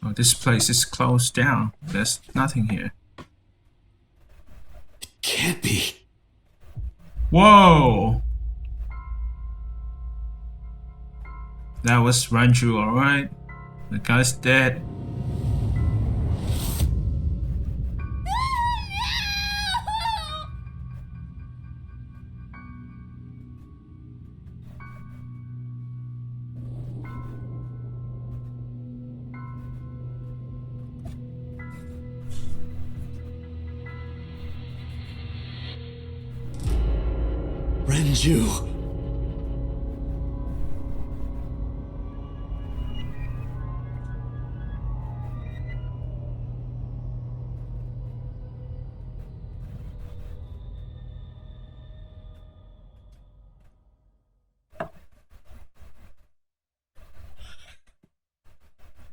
Oh, this place is closed down. There's nothing here. Can't be. Whoa! That was Ranju, alright? The guy's dead. Renju.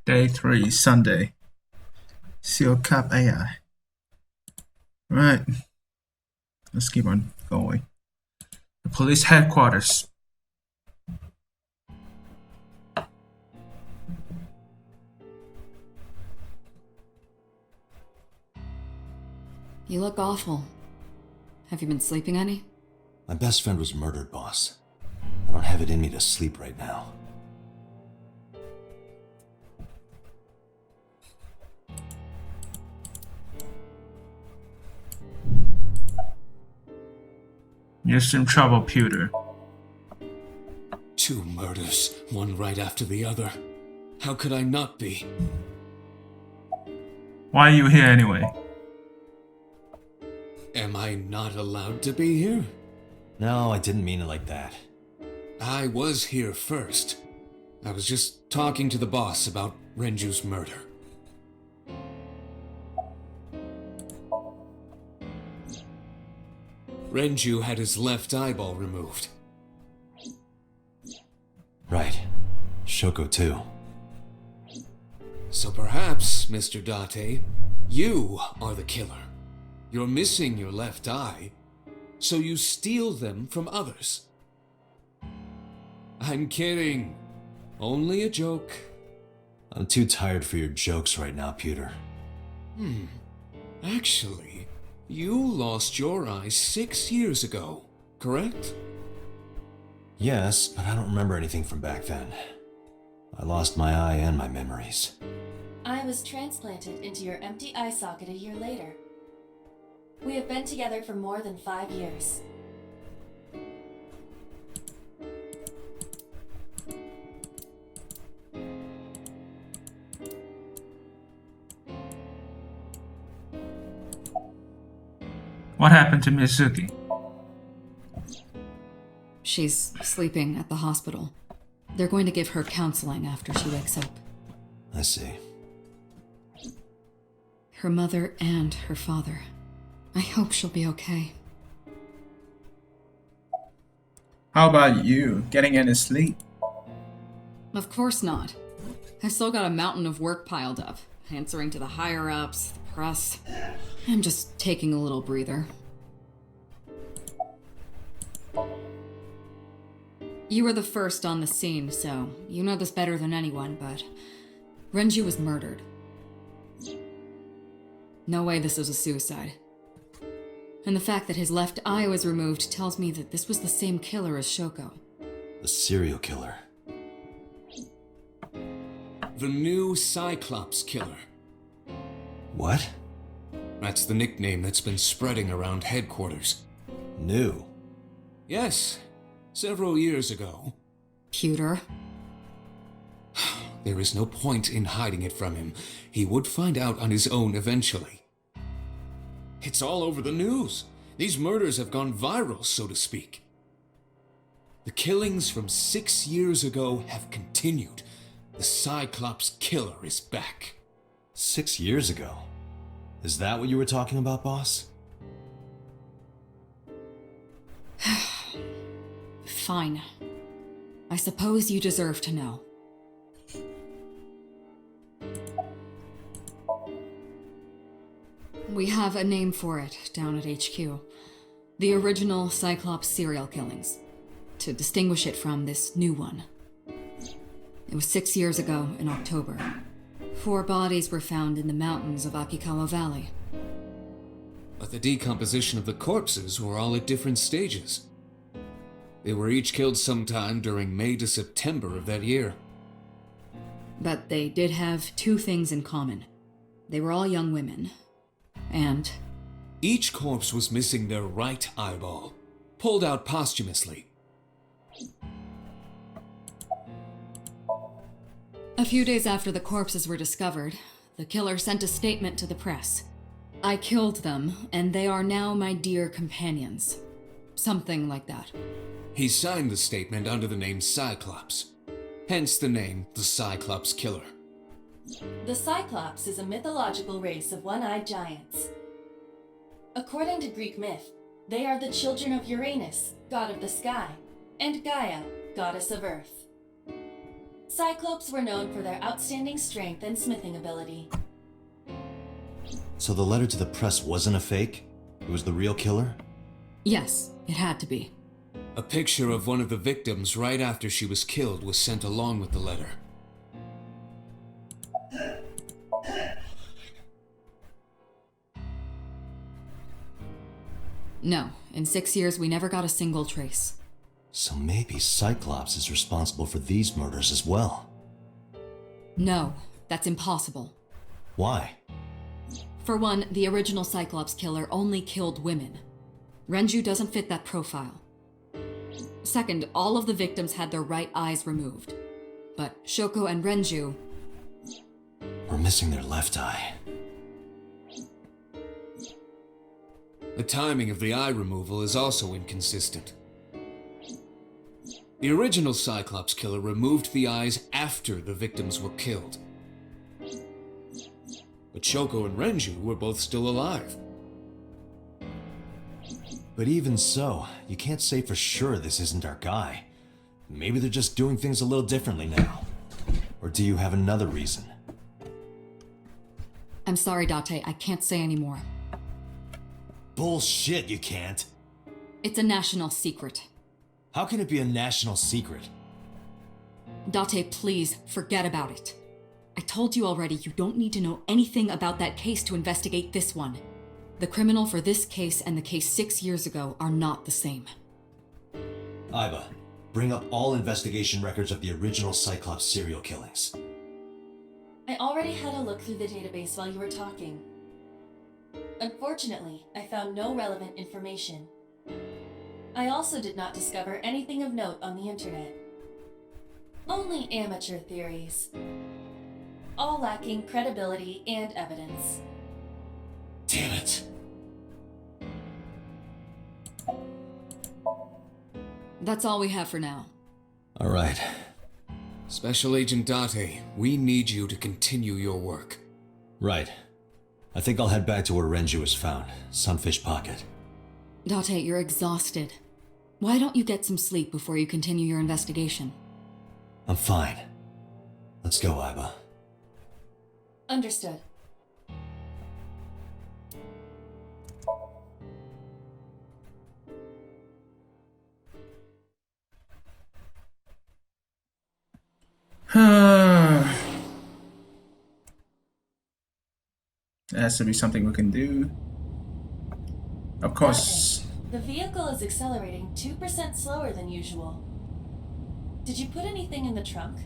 Day 3, Sunday. Seal Cup AI. Right. Let's keep on going. The police headquarters. You look awful. Have you been sleeping any? My best friend was murdered, boss. I don't have it in me to sleep right now. You're some trouble, Pewter. 2 murders, one right after the other. How could I not be? Why are you here anyway? Am I not allowed to be here? No, I didn't mean it like that. I was here first. I was just talking to the boss about Renju's murder. Renju had his left eyeball removed. Right. Shoko too. So perhaps, Mr. Date, you are the killer. You're missing your left eye, so you steal them from others. I'm kidding. Only a joke. I'm too tired for your jokes right now, Pewter. Actually, you lost your eye 6 years ago, correct? Yes, but I don't remember anything from back then. I lost my eye and my memories. I was transplanted into your empty eye socket a year later. We have been together for more than 5 years. What happened to Mizuki? She's sleeping at the hospital. They're going to give her counseling after she wakes up. I see. Her mother and her father. I hope she'll be okay. How about you? Getting any sleep? Of course not. I've still got a mountain of work piled up, answering to the higher-ups, the press. I'm just taking a little breather. You were the first on the scene, so you know this better than anyone, but Renju was murdered. No way this was a suicide. And the fact that his left eye was removed tells me that this was the same killer as Shoko. The serial killer. The new Cyclops killer. What? That's the nickname that's been spreading around headquarters. New. Yes, several years ago. Pewter. There is no point in hiding it from him. He would find out on his own eventually. It's all over the news. These murders have gone viral, so to speak. The killings from 6 years ago have continued. The Cyclops killer is back. 6 years ago? Is that what you were talking about, boss? Fine. I suppose you deserve to know. We have a name for it down at HQ. The original Cyclops serial killings. To distinguish it from this new one. It was 6 years ago in October. 4 bodies were found in the mountains of Akikawa Valley. But the decomposition of the corpses were all at different stages. They were each killed sometime during May to September of that year. But they did have 2 things in common. They were all young women. And Each corpse was missing their right eyeball, pulled out posthumously. a few days after the corpses were discovered, the killer sent a statement to the press. I killed them, and they are now my dear companions. Something like that. He signed the statement under the name Cyclops, hence the name the Cyclops Killer. The Cyclops is a mythological race of one-eyed giants. According to Greek myth, they are the children of Uranus, god of the sky, and Gaia, goddess of earth. Cyclopes were known for their outstanding strength and smithing ability. So the letter to the press wasn't a fake? It was the real killer? Yes, it had to be. A picture of one of the victims right after she was killed was sent along with the letter. No, in 6 years we never got a single trace. So maybe Cyclops is responsible for these murders as well. No, that's impossible. Why? For one, the original Cyclops killer only killed women. Renju doesn't fit that profile. Second, all of the victims had their right eyes removed. But Shoko and Renju... We're missing their left eye. The timing of the eye removal is also inconsistent. The original Cyclops killer removed the eyes after the victims were killed. But Shoko and Renju were both still alive. But even so, you can't say for sure this isn't our guy. Maybe they're just doing things a little differently now. Or do you have another reason? I'm sorry, Date, I can't say anymore. Bullshit, you can't. It's a national secret. How can it be a national secret? Date, please, forget about it. I told you already, you don't need to know anything about that case to investigate this one. The criminal for this case and the case 6 years ago are not the same. Iba, bring up all investigation records of the original Cyclops serial killings. I already had a look through the database while you were talking. Unfortunately, I found no relevant information. I also did not discover anything of note on the internet. Only amateur theories. All lacking credibility and evidence. Damn it. That's all we have for now. All right. Special Agent Date, we need you to continue your work. Right. I think I'll head back to where Renju was found, Sunfish Pocket. Date, you're exhausted. Why don't you get some sleep before you continue your investigation? I'm fine. Let's go, Iba. Understood. There has to be something we can do. Of course. The vehicle is accelerating 2% slower than usual. Did you put anything in the trunk?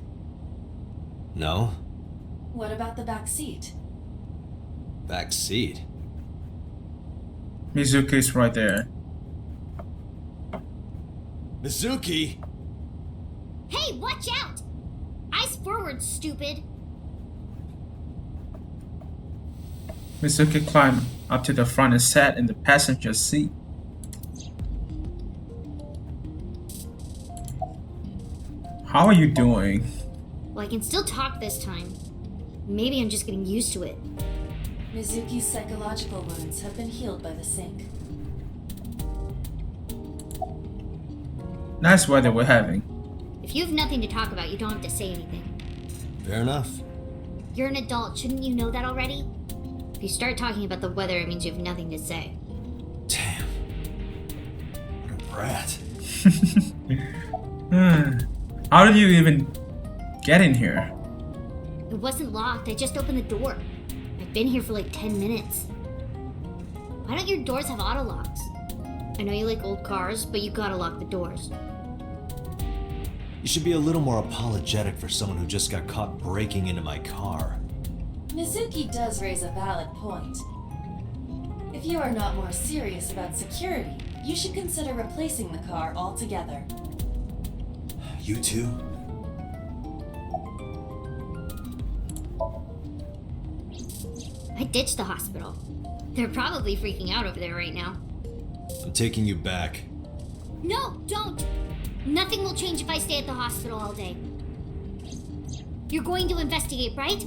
No? What about the back seat? Back seat? Mizuki's right there. Mizuki! Hey, watch out! Eyes forward, stupid. Mizuki climbed up to the front and sat in the passenger seat. How are you doing? Well, I can still talk this time. Maybe I'm just getting used to it. Mizuki's psychological wounds have been healed by the sink. Nice weather we're having. If you have nothing to talk about, you don't have to say anything. Fair enough. You're an adult, shouldn't you know that already? If you start talking about the weather, it means you have nothing to say. Damn. What a brat. How did you even get in here? It It wasn't locked, I just opened the door. I've been here for like 10 minutes. Why don't your doors have auto locks? I know you like old cars, but you gotta lock the doors. You should be a little more apologetic for someone who just got caught breaking into my car. Mizuki does raise a valid point. If you are not more serious about security, you should consider replacing the car altogether. You too? I ditched the hospital. They're probably freaking out over there right now. I'm taking you back. No, don't! Nothing will change if I stay at the hospital all day. You're going to investigate, right?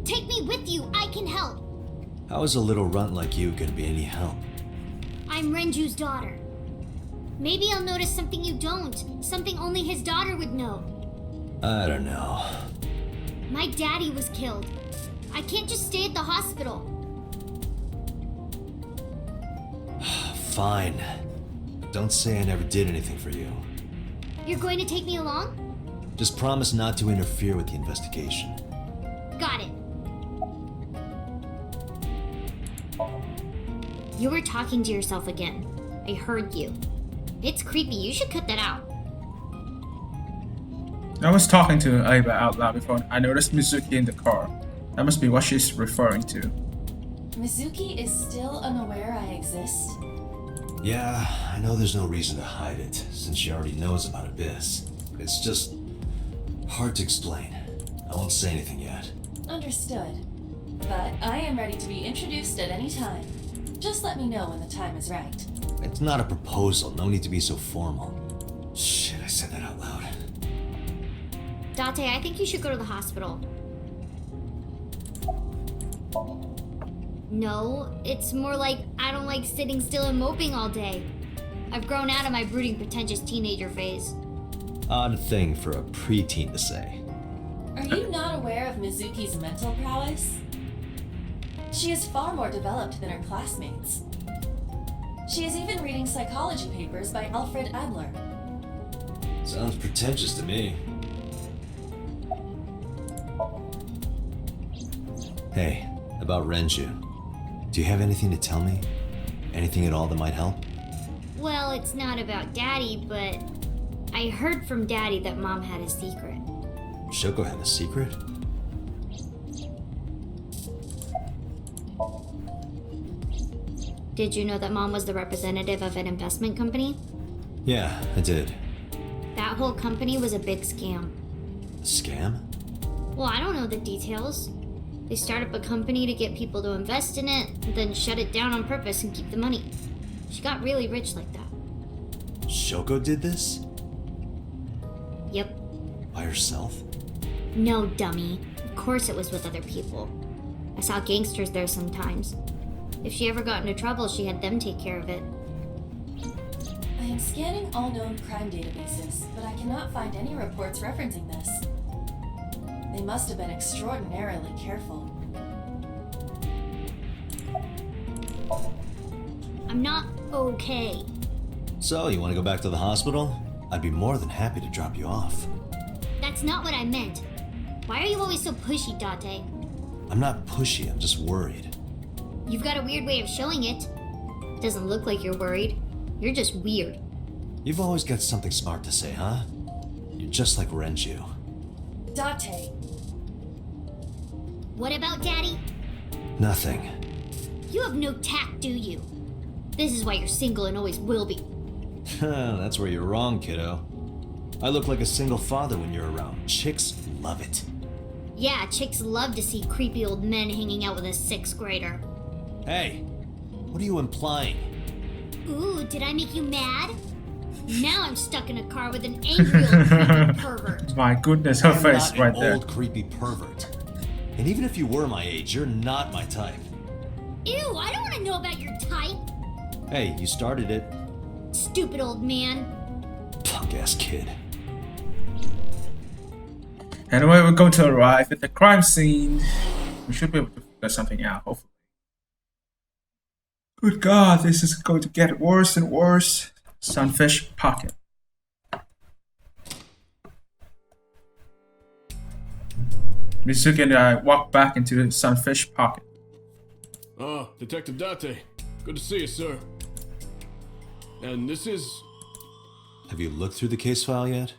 Take me with you, I can help! How is a little runt like you gonna be any help? I'm Renju's daughter. Maybe I'll notice something you don't. Something only his daughter would know. I don't know. My daddy was killed. I can't just stay at the hospital. Fine. Don't say I never did anything for you. You're going to take me along? Just promise not to interfere with the investigation. Got it. You were talking to yourself again. I heard you. It's creepy. You should cut that out. I was talking to Aiba out loud before I noticed Mizuki in the car. That must be what she's referring to. Mizuki is still unaware I exist? Yeah, I know there's no reason to hide it, since she already knows about Abyss. It's just hard to explain. I won't say anything yet. Understood. But I am ready to be introduced at any time. Just let me know when the time is right. It's not a proposal, no need to be so formal. Shit, I said that out loud. Date, I think you should go to the hospital. No, it's more like I don't like sitting still and moping all day. I've grown out of my brooding, pretentious teenager phase. Odd thing for a preteen to say. Are you not aware of Mizuki's mental prowess? She is far more developed than her classmates. She is even reading psychology papers by Alfred Adler. Sounds pretentious to me. Hey, about Renju. Do you have anything to tell me? Anything at all that might help? Well, it's not about Daddy, but I heard from Daddy that Mom had a secret. Shoko had a secret? Did you know that Mom was the representative of an investment company? Yeah, I did. That whole company was a big scam. A scam? Well, I don't know the details. They start up a company to get people to invest in it, then shut it down on purpose and keep the money. She got really rich like that. Shoko did this? Yep. By herself? No, dummy. Of course it was with other people. I saw gangsters there sometimes. If she ever got into trouble, she had them take care of it. I am scanning all known crime databases, but I cannot find any reports referencing this. They must have been extraordinarily careful. I'm not okay. So, you want to go back to the hospital? I'd be more than happy to drop you off. That's not what I meant. Why are you always so pushy, Date? I'm not pushy, I'm just worried. You've got a weird way of showing it. Doesn't look like you're worried. You're just weird. You've always got something smart to say, huh? You're just like Renju. Date, What about Daddy? Nothing. You have no tact, do you? This is why you're single and always will be. That's where you're wrong, kiddo. I look like a single father when you're around. Chicks love it. Yeah, chicks love to see creepy old men hanging out with a 6th grader. Hey, what are you implying? Ooh, did I make you mad? Now I'm stuck in a car with an angry old creepy pervert. My goodness, her I'm face not right an there. old creepy pervert. And even if you were my age, you're not my type. Ew, I don't want to know about your type. Hey, you started it. Stupid old man. Punk-ass kid. Anyway, we're going to arrive at the crime scene. We should be able to figure something out, hopefully. Good God, this is going to get worse and worse. Sunfish Pocket. Mizuki and I walk back into the sunfish pocket. Ah, Detective Date. Good to see you, sir. And this is... Have you looked through the case file yet?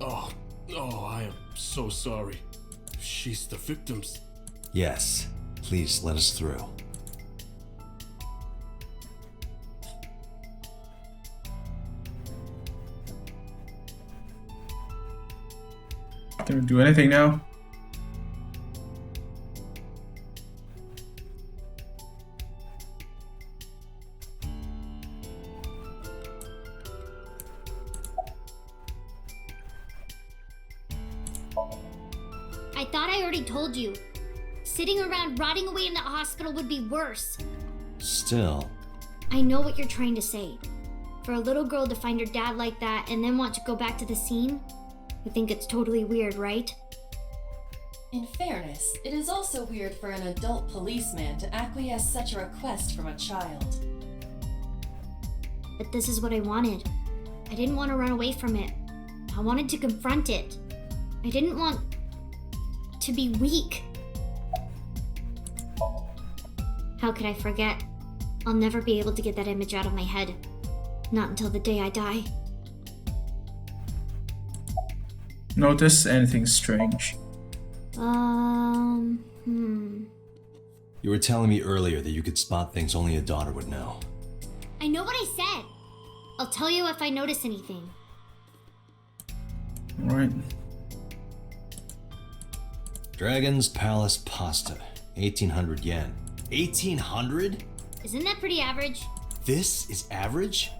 Oh, I am so sorry. She's the victim's... Yes. Please let us through. Can we do anything now? I thought I already told you. Sitting around rotting away in the hospital would be worse. Still, I know what you're trying to say. For a little girl to find her dad like that and then want to go back to the scene, you think it's totally weird, right? In fairness, it is also weird for an adult policeman to acquiesce such a request from a child. But this is what I wanted. I didn't want to run away from it. I wanted to confront it. I didn't want to be weak. How could I forget? I'll never be able to get that image out of my head. Not until the day I die. Notice anything strange? you were telling me earlier that you could spot things only a daughter would know. I know what I said. I'll tell you if I notice anything. Alright. Dragon's Palace pasta. 1800 yen. 1800? Isn't that pretty average? This is average?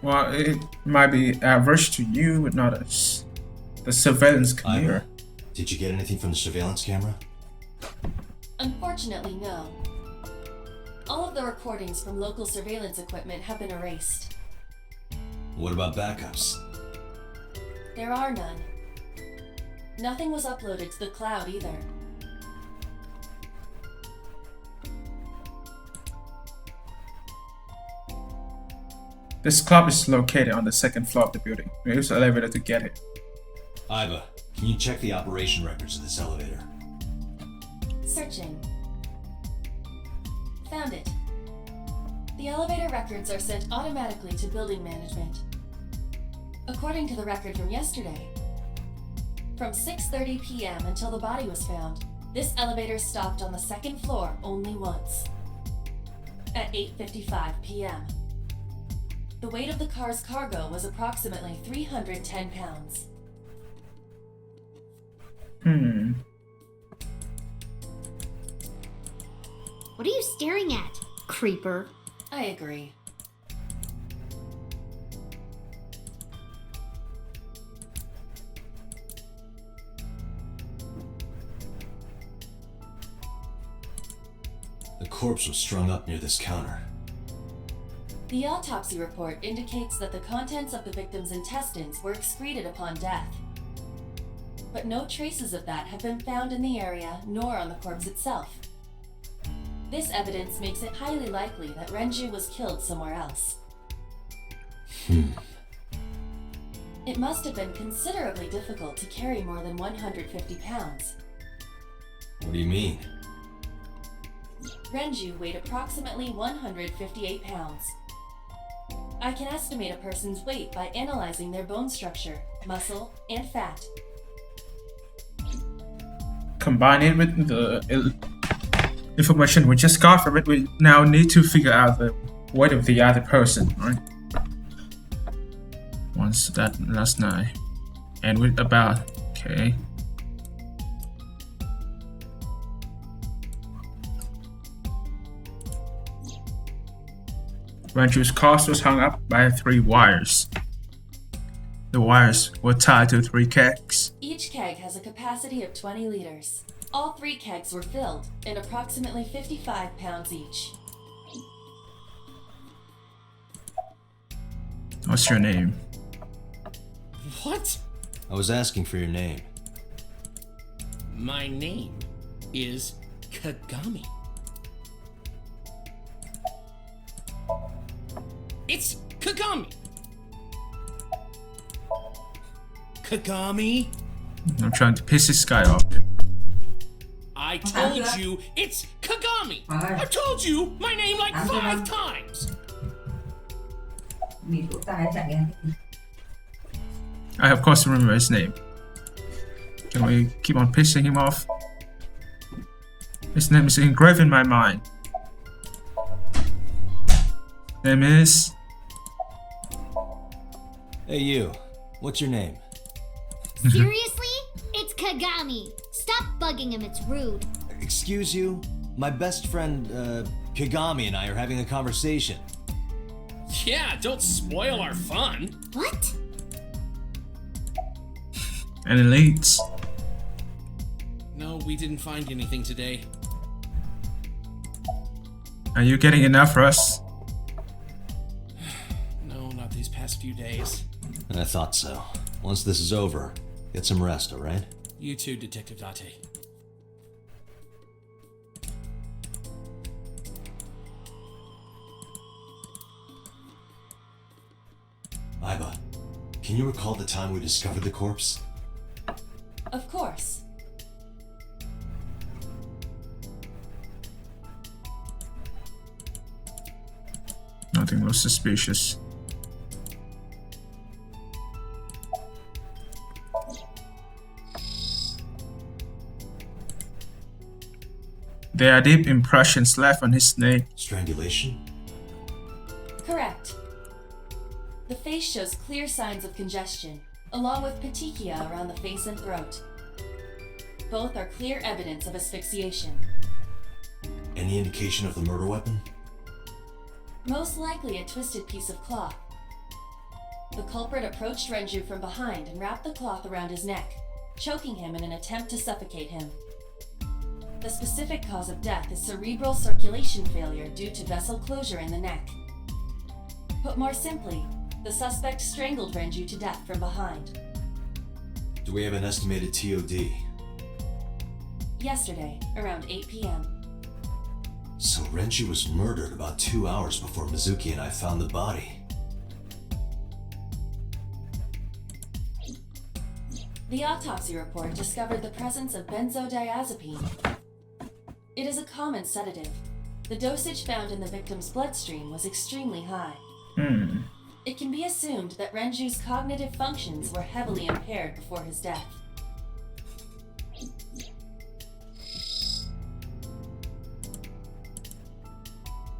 Well, it might be average to you, but not us. The surveillance camera. Did you get anything from the surveillance camera? Unfortunately, no. All of the recordings from local surveillance equipment have been erased. What about backups? There are none. Nothing was uploaded to the cloud either. This club is located on the second floor of the building. We use the elevator to get it. Iva, can you check the operation records of this elevator? Searching. Found it. The elevator records are sent automatically to building management. According to the record from yesterday, from 6:30 p.m. until the body was found, this elevator stopped on the second floor only once. At 8:55 p.m. The weight of the car's cargo was approximately 310 pounds. What are you staring at, creeper? I agree. The corpse was strung up near this counter. The autopsy report indicates that the contents of the victim's intestines were excreted upon death. But no traces of that have been found in the area nor on the corpse itself. This evidence makes it highly likely that Renju was killed somewhere else. It must have been considerably difficult to carry more than 150 pounds. What do you mean? Renju weighed approximately 158 pounds. I can estimate a person's weight by analyzing their bone structure, muscle, and fat. Combine it with the information we just got from it, we now need to figure out the weight of the other person, right? Once that last night. And with about, okay. Renju's cost was hung up by 3 wires. The wires were tied to 3 kegs. Each keg has a capacity of 20 liters. All 3 kegs were filled, and approximately 55 pounds each. What's your name? What? I was asking for your name. My name is Kagami. It's Kagami! Kagami? I'm trying to piss this guy off. I told you it's Kagami! I told you my name like 5 times! I of course remember his name. Can we keep on pissing him off? His name is engraved in my mind. Name is... Hey you, what's your name? Seriously? It's Kagami. Stop bugging him, it's rude. Excuse you? My best friend, Kagami and I are having a conversation. Yeah, don't spoil our fun. What? Any leads? No, we didn't find anything today. Are you getting enough for us? No, not these past few days. I thought so. Once this is over, get some rest, alright? You too, Detective Date. Aiba, can you recall the time we discovered the corpse? Of course. Nothing looks suspicious. There are deep impressions left on his neck. Strangulation? Correct. The face shows clear signs of congestion, along with petechia around the face and throat. Both are clear evidence of asphyxiation. Any indication of the murder weapon? Most likely a twisted piece of cloth. The culprit approached Renju from behind and wrapped the cloth around his neck, choking him in an attempt to suffocate him. The specific cause of death is cerebral circulation failure due to vessel closure in the neck. Put more simply, the suspect strangled Renju to death from behind. Do we have an estimated TOD? Yesterday, around 8 p.m. So Renju was murdered about 2 hours before Mizuki and I found the body. The autopsy report discovered the presence of benzodiazepine. It is a common sedative. The dosage found in the victim's bloodstream was extremely high. It can be assumed that Renju's cognitive functions were heavily impaired before his death.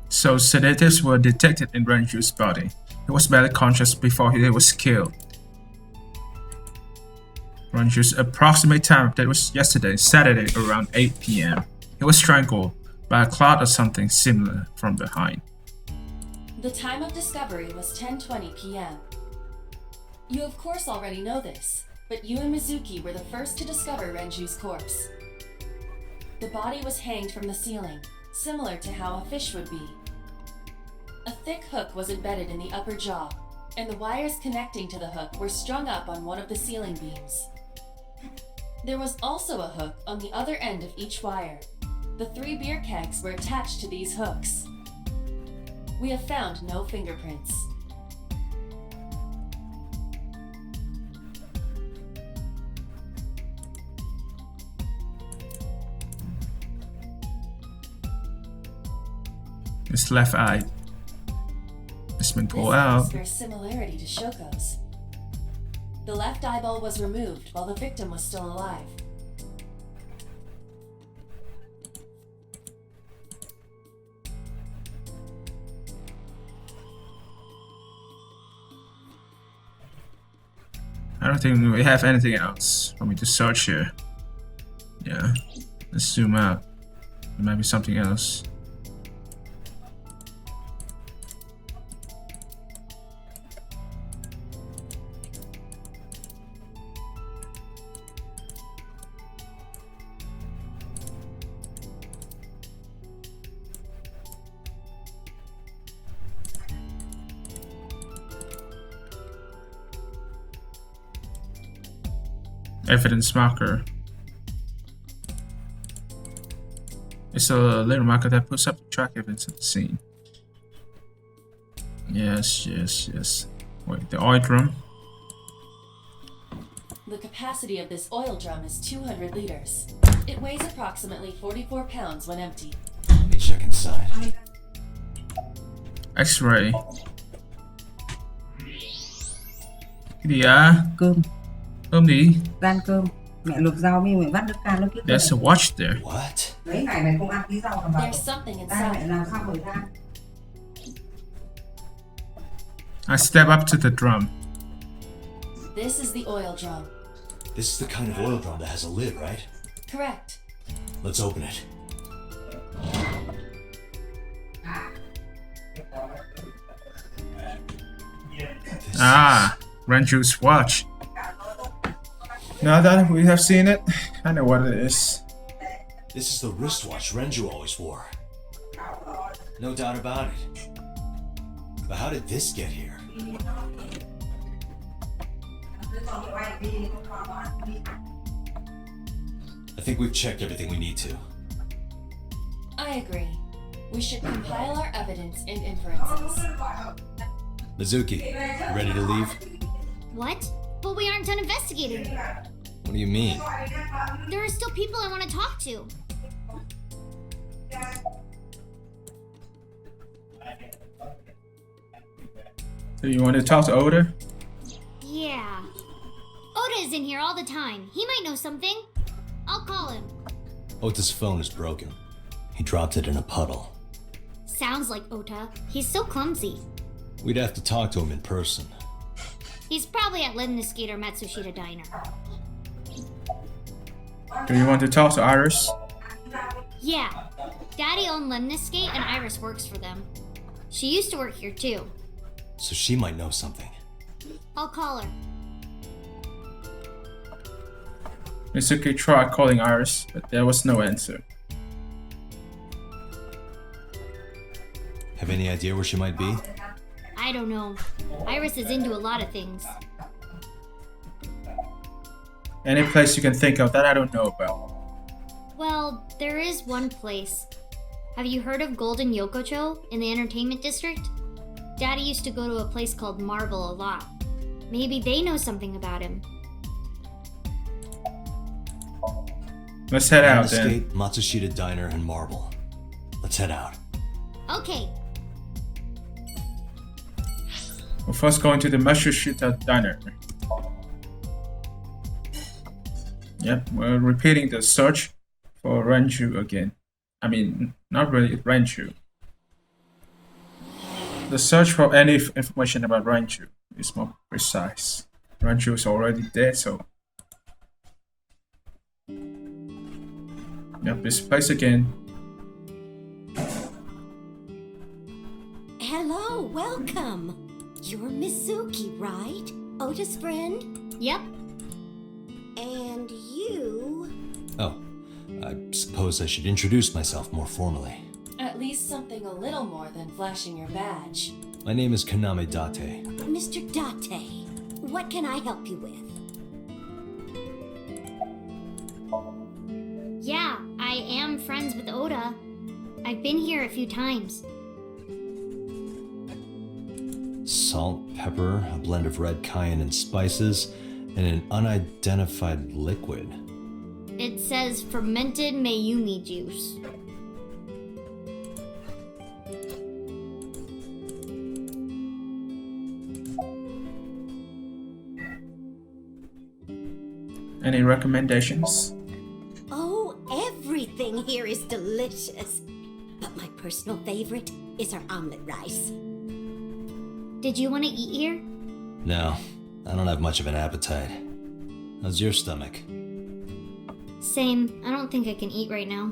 So sedatives were detected in Renju's body. He was barely conscious before he was killed. Renju's approximate time of death was yesterday, Saturday, around 8 p.m. He was strangled by a cloth or something similar from behind. The time of discovery was 10:20 p.m. You of course already know this, but you and Mizuki were the first to discover Renju's corpse. The body was hanged from the ceiling, similar to how a fish would be. A thick hook was embedded in the upper jaw, and the wires connecting to the hook were strung up on one of the ceiling beams. There was also a hook on the other end of each wire. The 3 beer kegs were attached to these hooks. We have found no fingerprints. His left eye has been pulled out. This bears similarity to Shoko's. The left eyeball was removed while the victim was still alive. I don't think we have anything else for me to search here. Yeah, let's zoom out. There might be something else. Evidence marker. It's a little marker that puts up the track evidence at the scene. Yes. Wait, the oil drum. The capacity of this oil drum is 200 liters. It weighs approximately 44 pounds when empty. Let me check inside. X-ray. Cái gì à? Cơm, Cơm gì? rang cơm. Mẹ luộc rau mi mẹ vắt nước cam nước kia. There's a watch there. What? Mấy ngày mày không ăn tí rau nào vào. There's something Ta mẹ inside. làm sao rồi ra? I step up to the drum. This is the oil drum. This is the kind of oil drum that has a lid, right? Correct. Let's open it. Renju's watch. Now that we have seen it, I know what it is. This is the wristwatch Renju always wore. No doubt about it. But how did this get here? I think we've checked everything we need to. I agree. We should compile our evidence and inferences. Mizuki, you ready to leave? What? But we aren't done investigating. What do you mean? There are still people I want to talk to. Do you want to talk to Oda? Yeah. Oda is in here all the time. He might know something. I'll call him. Ota's phone is broken. He dropped it in a puddle. Sounds like Ota. He's so clumsy. We'd have to talk to him in person. He's probably at Lemniscate or Matsushita Diner. Do you want to talk to Iris? Yeah. Daddy owned Lemniscate and Iris works for them. She used to work here too. So she might know something. I'll call her. Mizuki tried calling Iris, but there was no answer. Have any idea where she might be? I don't know. Iris is into a lot of things. Any place you can think of that I don't know about. Well, there is one place. Have you heard of Golden Yokocho in the entertainment district? Daddy used to go to a place called Marble a lot. Maybe they know something about him. Let's head out then. Escape, Matsushita Diner, and Marble. Let's head out. Okay. We're first going to the Matsushita Diner. Yep, we're repeating the search for Renju again. I mean, not really Renju. The search for any information about Renju is more precise. Renju is already dead, so... Yep, this place again. Hello, welcome. You're Mizuki, right? Ota's friend? Yep. And you... Oh, I suppose I should introduce myself more formally. At least something a little more than flashing your badge. My name is Kaname Date. Mr. Date, what can I help you with? Yeah, I am friends with Oda. I've been here a few times. Salt, pepper, a blend of red cayenne and spices, and an unidentified liquid. It says fermented Mayumi juice. Any recommendations? Oh, everything here is delicious. But my personal favorite is our omelet rice. Did you want to eat here? No, I don't have much of an appetite. How's your stomach? Same. I don't think I can eat right now.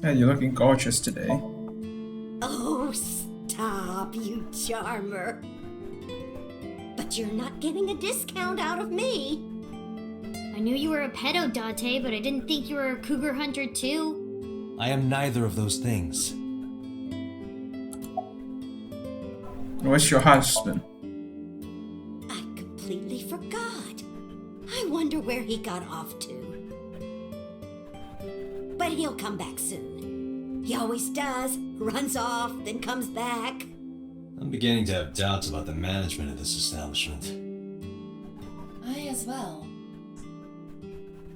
Yeah, you're looking gorgeous today. Oh, stop, you charmer. But you're not getting a discount out of me. I knew you were a pedo, Date, but I didn't think you were a cougar hunter too. I am neither of those things. Where's your husband? I completely forgot. I wonder where he got off to. But he'll come back soon. He always does. Runs off, then comes back. I'm beginning to have doubts about the management of this establishment. as well.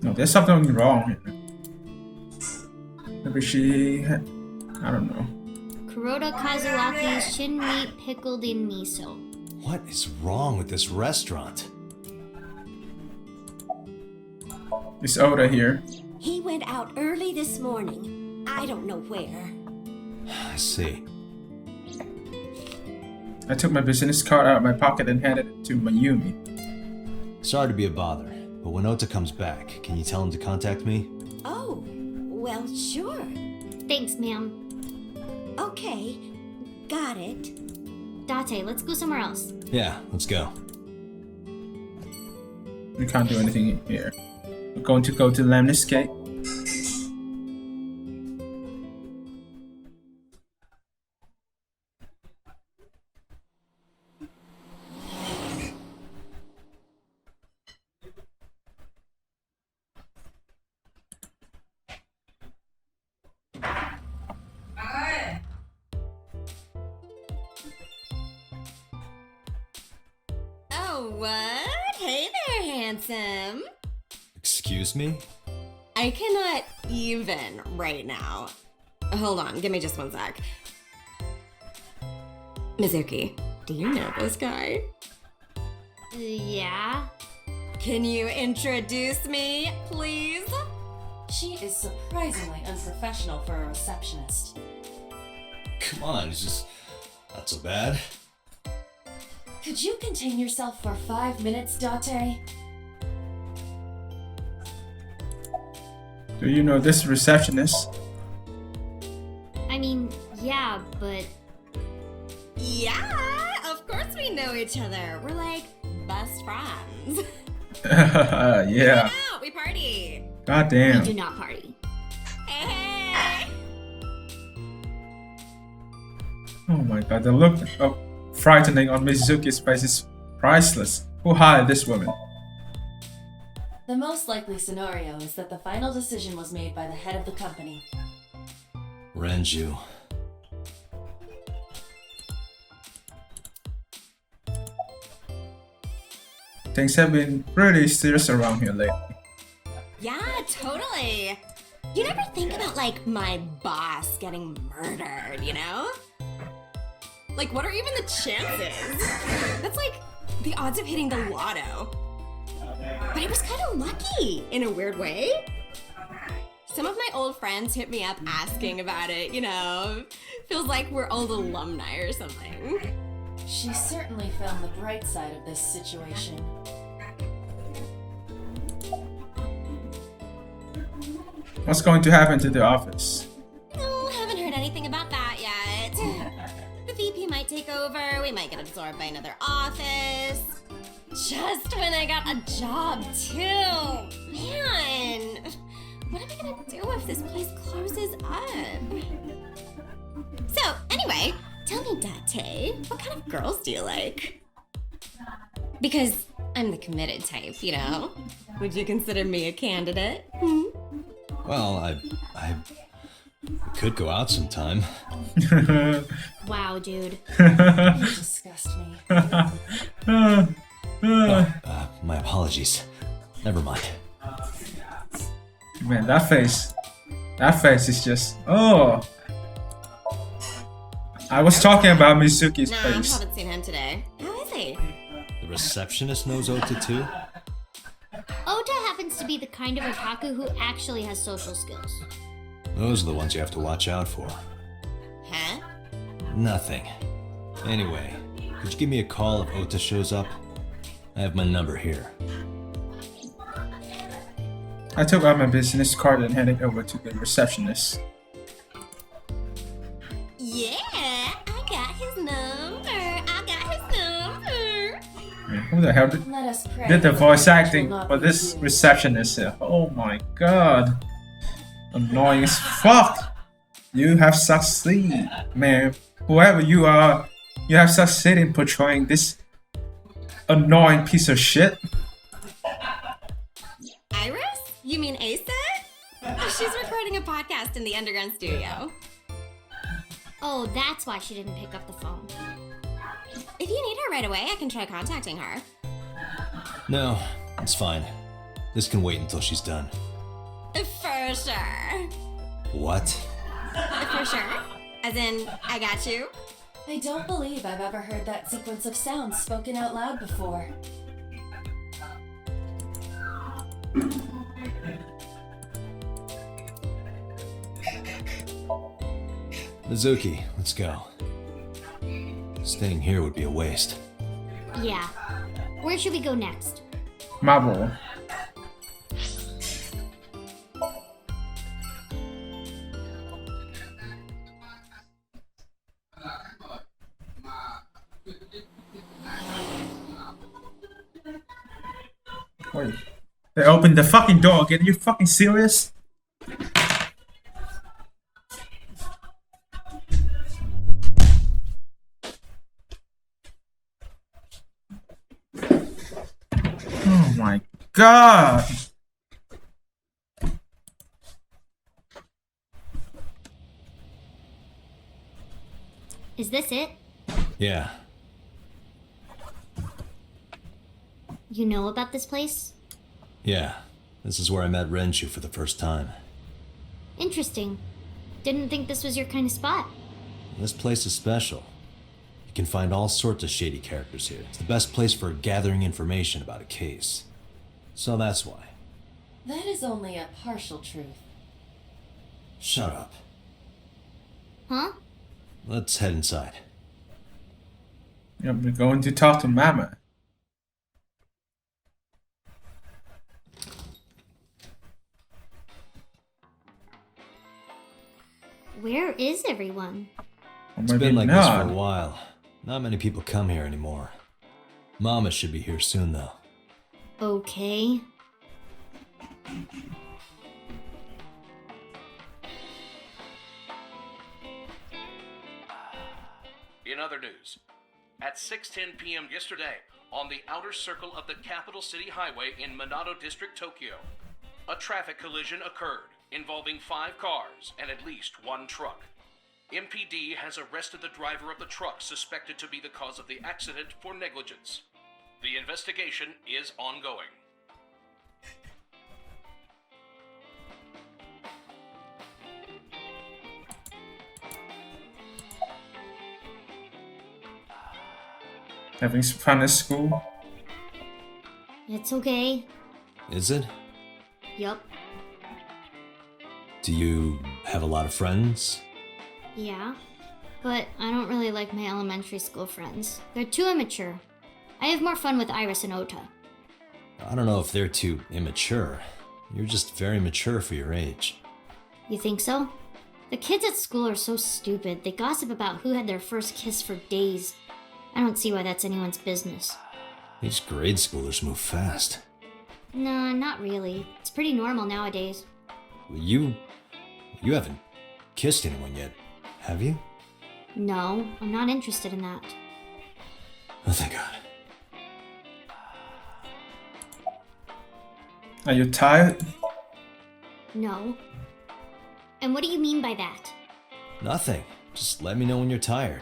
No, there's something wrong here. Maybe she had, I don't know. Kuroda Kazuaki's shin meat pickled in miso. What is wrong with this restaurant? It's Oda here. He went out early this morning. I don't know where. I see. I took my business card out of my pocket and handed it to Mayumi. Sorry to be a bother, but when Ota comes back, can you tell him to contact me? Oh, well, sure. Thanks, ma'am. Okay, got it. Date, let's go somewhere else. Yeah, let's go. We can't do anything here. We're going to go to Lemnis Gate. Oh, what? Hey there, handsome. Excuse me? I cannot even right now. Hold on, give me just one sec. Mizuki, do you know this guy? Yeah? Can you introduce me, please? She is surprisingly unprofessional for a receptionist. Come on, it's just not so bad. Could you contain yourself for 5 minutes, Date? Do you know this receptionist? I mean, yeah, but... Yeah, of course we know each other. We're like best friends. Yeah. Out, we party. God We damn. do not party. Hey. Oh my god, the look of frightening on Mizuki's face is priceless. Who hired this woman? The most likely scenario is that the final decision was made by the head of the company. Renju. Things have been pretty serious around here lately. Yeah, totally. You never think about, like, my boss getting murdered, you know? Like, what are even the chances? That's like the odds of hitting the lotto. But it was kind of lucky, in a weird way. Some of my old friends hit me up asking about it, you know? Feels like we're old alumni or something. She certainly found the bright side of this situation. What's going to happen to the office? Oh, haven't heard anything about that yet. The VP might take over, we might get absorbed by another office. Just when I got a job, too. Man, what am I gonna do if this place closes up? So, anyway, tell me, Date, what kind of girls do you like? Because I'm the committed type, you know? Would you consider me a candidate? Well, I could go out sometime. Wow, dude. You disgust me. My apologies. Never mind. Man, that face is just, oh. I was talking about Mizuki's No, face. haven't seen him today. How is he? The receptionist knows Ota too? Ota happens to be the kind of otaku who actually has social skills. Those are the ones you have to watch out for. Huh? Nothing. Anyway, could you give me a call if Ota shows up? I have my number here. I took out my business card and handed it over to the receptionist. Yeah, I got his number. Man, who the hell Let us pray did the that voice the match acting will not for be this used. receptionist here? Oh my god. Annoying as fuck. You have succeeded, man. Whoever you are, you have succeeded in portraying this annoying piece of shit. Iris? You mean Asa? She's recording a podcast in the underground studio. Oh, that's why she didn't pick up the phone. If you need her right away, I can try contacting her. No, It's fine. This can wait until she's done. For sure. What? For sure. As in, I got you. I don't believe I've ever heard that sequence of sounds spoken out loud before. Mizuki, let's go. Staying here would be a waste. Yeah. Where should we go next? Marble. Wait. They opened the fucking door again. Are you fucking serious? Oh my god. Is this it? Yeah. You know about this place? Yeah. This is where I met Renshu for the first time. Interesting. Didn't think this was your kind of spot. This place is special. You can find all sorts of shady characters here. It's the best place for gathering information about a case. So that's why. That is only a partial truth. Shut up. Huh? Let's head inside. Yeah, we're going to talk to Mama. Where is everyone? Or It's maybe been like this not. for a while. Not many people come here anymore. Mama should be here soon, though. Okay. In other news, at 6:10 p.m. yesterday, on the outer circle of the Capital City Highway in Minato District, Tokyo, a traffic collision occurred involving 5 cars and at least 1 truck. MPD has arrested the driver of the truck suspected to be the cause of the accident for negligence. The investigation is ongoing. Having fun at school? It's okay. Is it? Yup. Do you have a lot of friends? Yeah. But I don't really like my elementary school friends. They're too immature. I have more fun with Iris and Ota. I don't know if they're too immature. You're just very mature for your age. You think so? The kids at school are so stupid. They gossip about who had their first kiss for days. I don't see why that's anyone's business. These grade schoolers move fast. Nah, not really. It's pretty normal nowadays. You haven't kissed anyone yet, have you? No, I'm not interested in that. Oh, thank God. Are you tired? No. And what do you mean by that? Nothing. Just let me know when you're tired.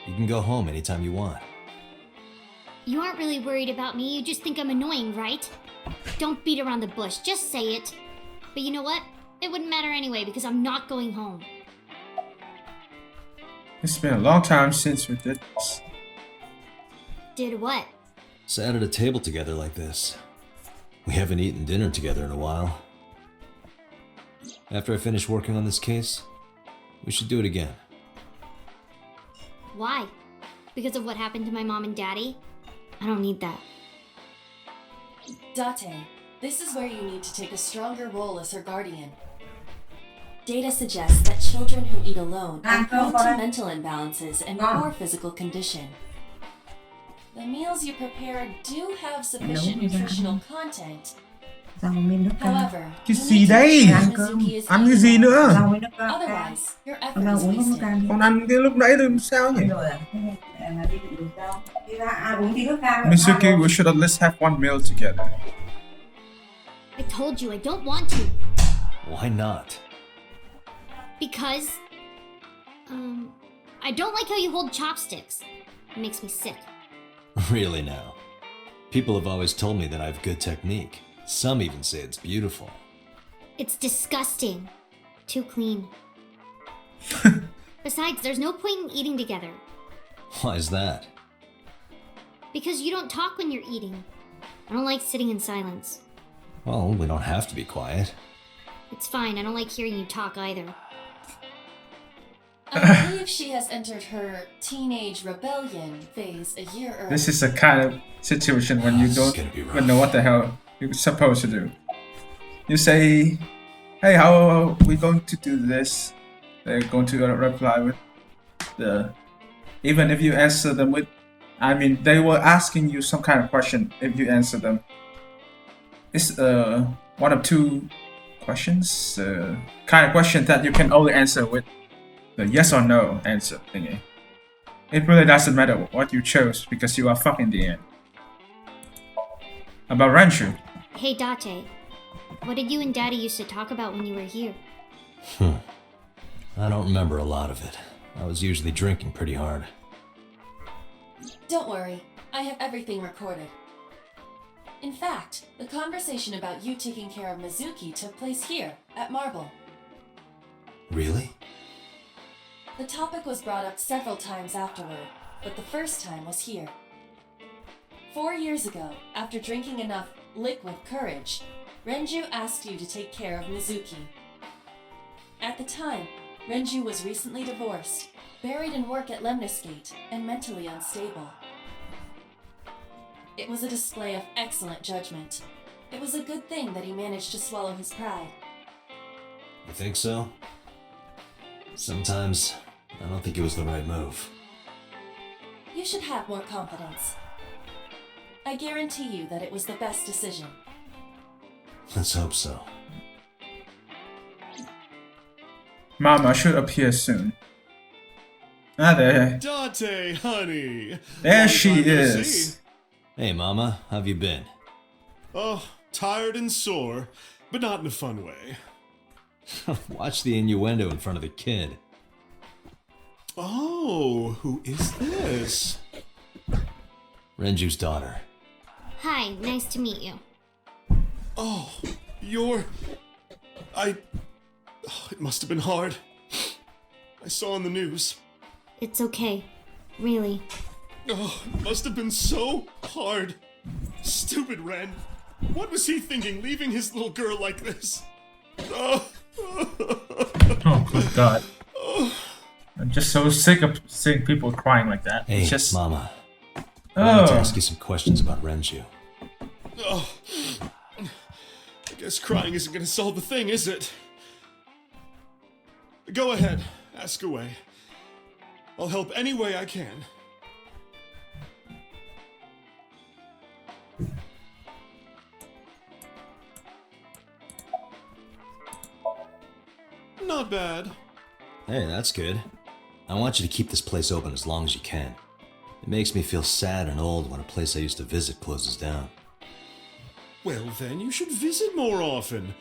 You can go home anytime you want. You aren't really worried about me, you just think I'm annoying, right? Don't beat around the bush, just say it. But you know what? It wouldn't matter anyway because I'm not going home. It's been a long time since we did this. Did what? Sat at a table together like this. We haven't eaten dinner together in a while. After I finish working on this case, we should do it again. Why? Because of what happened to my mom and daddy? I don't need that. Date, this is where you need to take a stronger role as her guardian. Data suggests that children who eat alone are prone to mental imbalances and poor physical condition. The meals you prepare do have sufficient nutritional content. Rau miên nước cam. However, Cái you gì need to đây? ensure Ăn cơm. Mizuki is Ăn cái eating gì well. nữa? Rau với nước cam. Otherwise, your Rau effort is uống nước wasted. cam đi. Con ăn cái lúc nãy rồi sao nhỉ? Rồi à? Là đi được đâu? Đi ra uống tí nước cam. Mitsuki, we should at least have one meal together. I told you I don't want to. Why not? Because... I don't like how you hold chopsticks. It makes me sick. Really now? People have always told me that I have good technique. Some even say it's beautiful. It's disgusting. Too clean. Besides, there's no point in eating together. Why is that? Because you don't talk when you're eating. I don't like sitting in silence. Well, we don't have to be quiet. It's fine, I don't like hearing you talk either. I believe she has entered her teenage rebellion phase a year early. This is a kind of situation when you This is don't gonna be rough. even know what the hell you're supposed to do. You say, hey, how are we going to do this? They're going to reply with the... Even if you answer them with... I mean, they were asking you some kind of question if you answer them. It's one of two questions. Kind of question that you can only answer with the yes or no answer thingy. It really doesn't matter what you chose because you are fucked in the end. About Ranchu. Hey Date, what did you and Daddy used to talk about when you were here? I don't remember a lot of it. I was usually drinking pretty hard. Don't worry, I have everything recorded. In fact, the conversation about you taking care of Mizuki took place here, at Marble. Really? The topic was brought up several times afterward, but the first time was here. 4 years ago, after drinking enough liquid courage, Renju asked you to take care of Mizuki. At the time, Renju was recently divorced, buried in work at Lemniscate, and mentally unstable. It was a display of excellent judgment. It was a good thing that he managed to swallow his pride. You think so? Sometimes, I don't think it was the right move. You should have more confidence. I guarantee you that it was the best decision. Let's hope so. Mama should appear soon. Ah, there. Date, honey. There Long she time no is. see. Hey, Mama, how have you been? Oh, tired and sore, but not in a fun way. Watch the innuendo in front of the kid. Oh, who is this? Renju's daughter. Hi, nice to meet you. Oh, you're... It must have been hard. I saw on the news. It's okay. Really. Oh, it must have been so hard. Stupid Ren. What was he thinking, leaving his little girl like this? Oh, Oh, good God. I'm just so sick of seeing people crying like that. Hey, It's just... Mama. I wanted to Oh. ask you some questions about Renju. oh. I guess crying isn't gonna solve the thing, is it? Go ahead, ask away. I'll help any way I can. Not bad. Hey, that's good. I want you to keep this place open as long as you can. It makes me feel sad and old when a place I used to visit closes down. Well, then you should visit more often.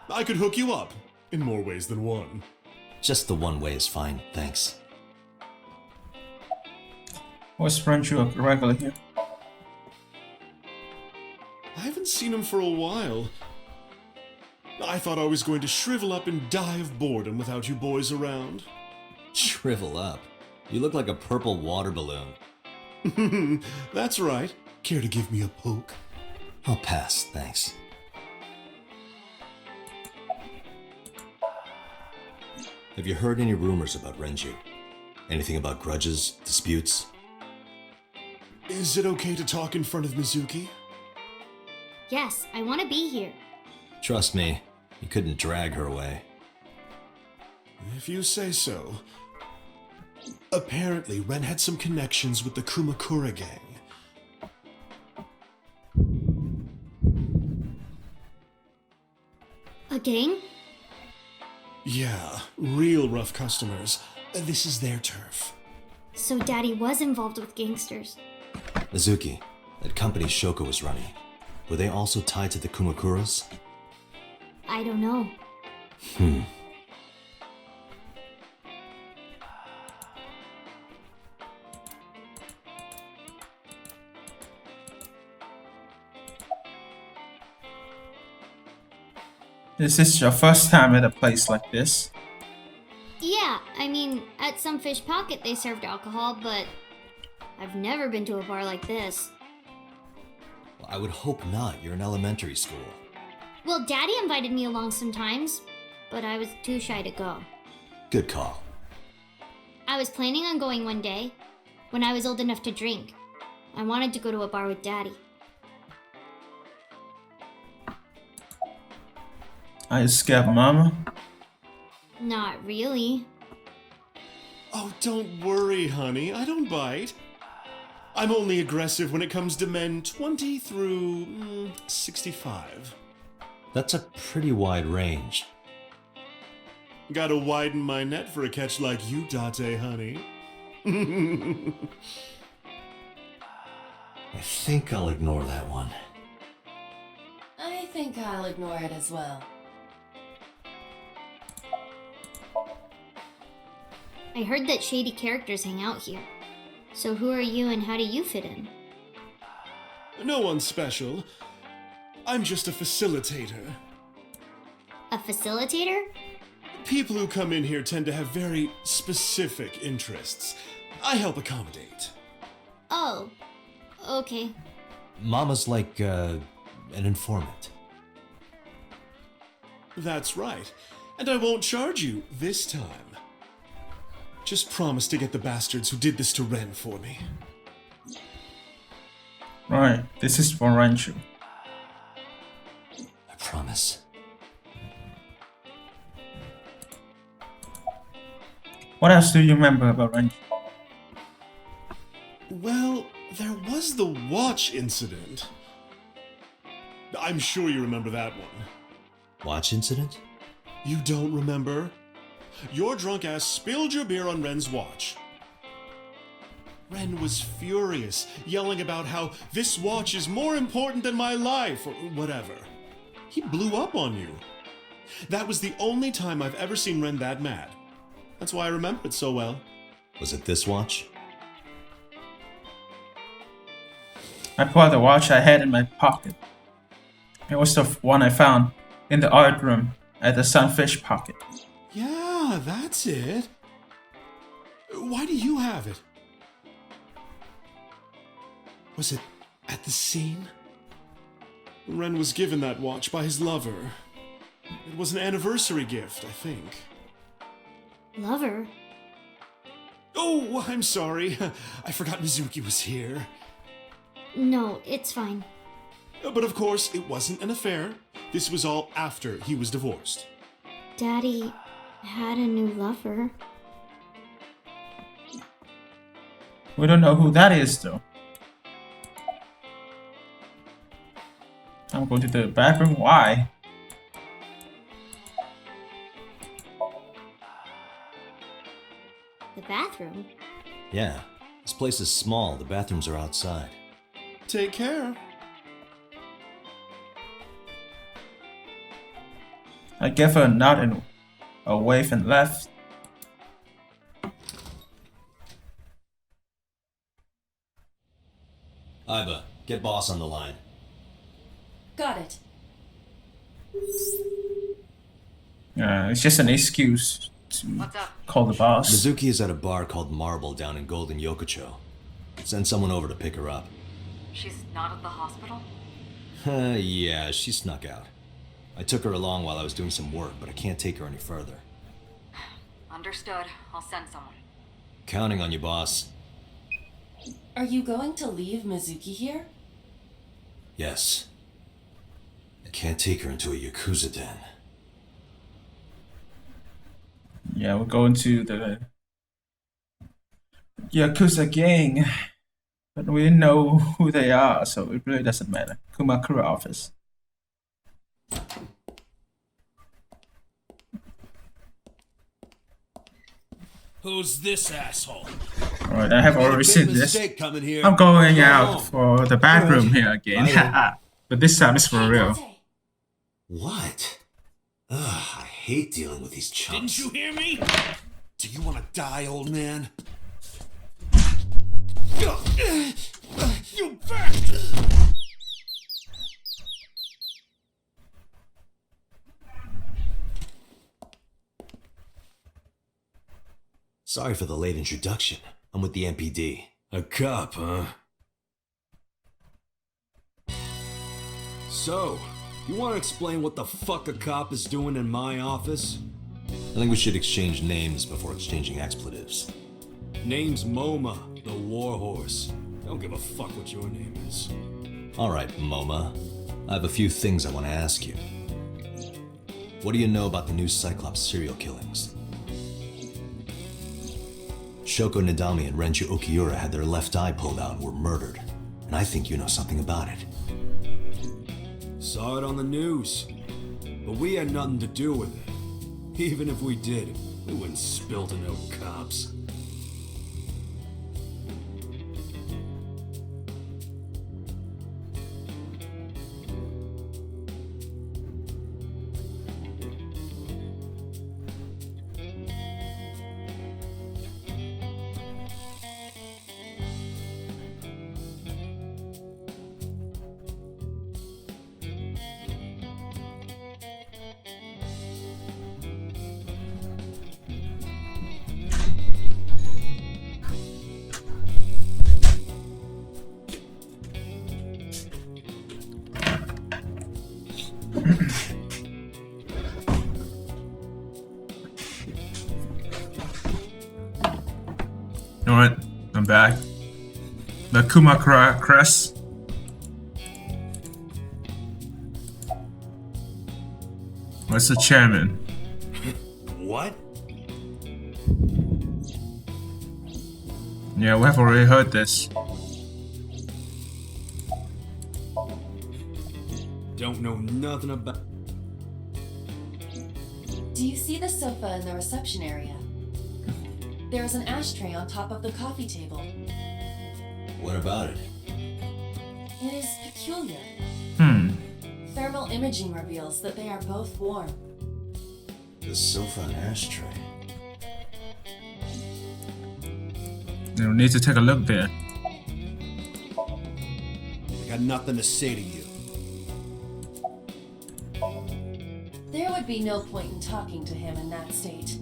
I could hook you up in more ways than one. Just the one way is fine, thanks. What's Ranchu regular here? I haven't seen him for a while. I thought I was going to shrivel up and die of boredom without you boys around. Shrivel up. You look like a purple water balloon. That's right. Care to give me a poke? I'll pass, thanks. Have you heard any rumors about Renju? Anything about grudges, disputes? Is it okay to talk in front of Mizuki? Yes, I want to be here. Trust me, you couldn't drag her away. If you say so. Apparently, Ren had some connections with the Kumakura gang. A gang? Yeah, real rough customers. This is their turf. So Daddy was involved with gangsters. Mizuki, that company Shoko was running, were they also tied to the Kumakuras? I don't know. This is your first time at a place like this. Yeah, I mean, at some fish pocket they served alcohol, but I've never been to a bar like this. Well, I would hope not. You're in elementary school. Well, Daddy invited me along sometimes, but I was too shy to go. Good call. I was planning on going one day, when I was old enough to drink. I wanted to go to a bar with Daddy. Are you scared, Mama? Not really. Oh, don't worry, honey. I don't bite. I'm only aggressive when it comes to men 20 through 65. That's a pretty wide range. Gotta widen my net for a catch like you, Date, honey. I think I'll ignore that one. I think I'll ignore it as well. I heard that shady characters hang out here. So who are you and how do you fit in? No one special. I'm just a facilitator. A facilitator? People who come in here tend to have very specific interests. I help accommodate. Oh, okay. Mama's like, an informant. That's right. And I won't charge you this time. Just promise to get the bastards who did this to Ren for me. Right, this is for Rancho. I promise. What else do you remember about Rancho? Well, there was the watch incident. I'm sure you remember that one. Watch incident? You don't remember? Your drunk ass spilled your beer on Ren's watch. Ren was furious, yelling about how this watch is more important than my life, or whatever. He blew up on you. That was the only time I've ever seen Ren that mad. That's why I remember it so well. Was it this watch? I pulled out the watch I had in my pocket. It was the one I found in the art room at the Sunfish Pocket. Yeah, that's it. Why do you have it? Was it at the scene? Ren was given that watch by his lover. It was an anniversary gift, I think. Lover? Oh, I'm sorry. I forgot Mizuki was here. No, it's fine. But of course, it wasn't an affair. This was all after he was divorced. Daddy had a new lover. We don't know who that is though. I'm going to the bathroom. Why? The bathroom? Yeah. This place is small. The bathrooms are outside. Take care. I gave her a nod and a wave and left. Iba, get boss on the line. Got it. It's just an excuse to What's up? call the boss. Mizuki is at a bar called Marble down in Golden Yokocho. Send someone over to pick her up. She's not at the hospital? Yeah, she snuck out. I took her along while I was doing some work, but I can't take her any further. Understood. I'll send someone. Counting on you, boss. Are you going to leave Mizuki here? Yes. I can't take her into a Yakuza den. Yeah, we're going to the Yakuza gang. But we didn't know who they are, so it really doesn't matter. Kumakura office. Who's this asshole? Alright, I have already seen this. Coming here. I'm going out for the bathroom here again. But this time it's for Hey, real. Date. What? Ugh, I hate dealing with these chumps. Didn't you hear me? Do you want to die, old man? You bastard! Sorry for the late introduction. I'm with the MPD. A cop, huh? So, you want to explain what the fuck a cop is doing in my office? I think we should exchange names before exchanging expletives. Name's MoMA, the warhorse. Don't give a fuck what your name is. Alright, MoMA. I have a few things I want to ask you. What do you know about the new Cyclops serial killings? Shoko Nadami and Renju Okiura had their left eye pulled out and were murdered. And I think you know something about it. Saw it on the news. But we had nothing to do with it. Even if we did, we wouldn't spill to no cops. Alright, I'm back. The Kumakura Crest. What's the chairman? What? Yeah, we have already heard this. Don't know nothing about... Do you see the sofa in the reception area? There is an ashtray on top of the coffee table. What about it? It is peculiar. Thermal imaging reveals that they are both warm. The sofa and ashtray. You need to take a look there. I got nothing to say to you. There would be no point in talking to him in that state.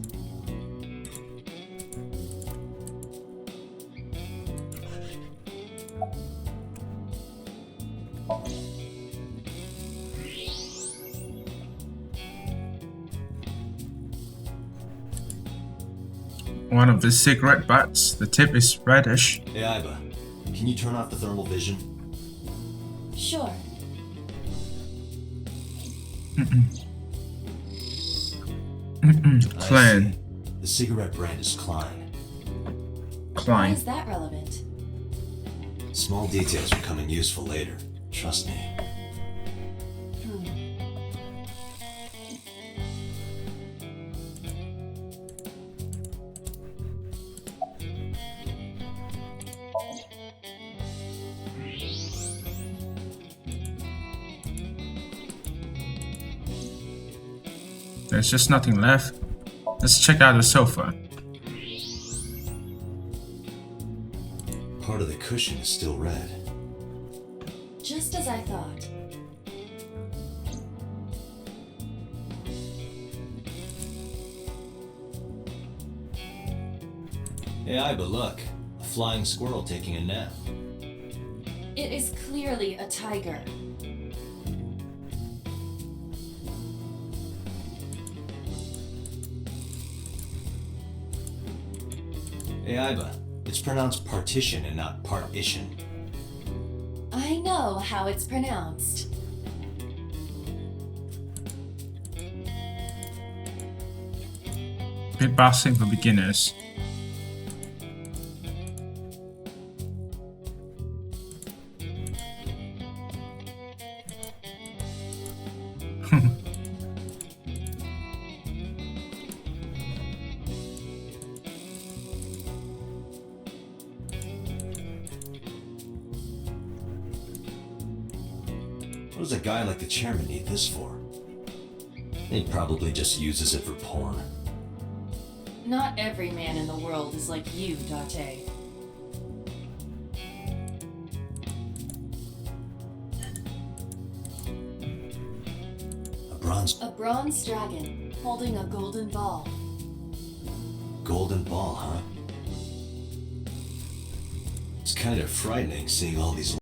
One of the cigarette butts. The tip is reddish. Hey, Iba. Can you turn off the thermal vision? Sure. Clan. The cigarette brand is Klein. Why Klein. is that relevant? Small details will come in useful later. Trust me. There's just nothing left. Let's check out the sofa. Part of the cushion is still red. Just as I thought. Hey, Iba, look. A flying squirrel taking a nap. It is clearly a tiger. Hey, Iba. It's pronounced partition and not partition. I know how it's pronounced. Beatboxing for beginners. What does a guy like the chairman need this for? He probably just uses it for porn. Not every man in the world is like you, Date. A bronze... A bronze dragon holding a golden ball. golden ball, huh? It's kind of frightening seeing all these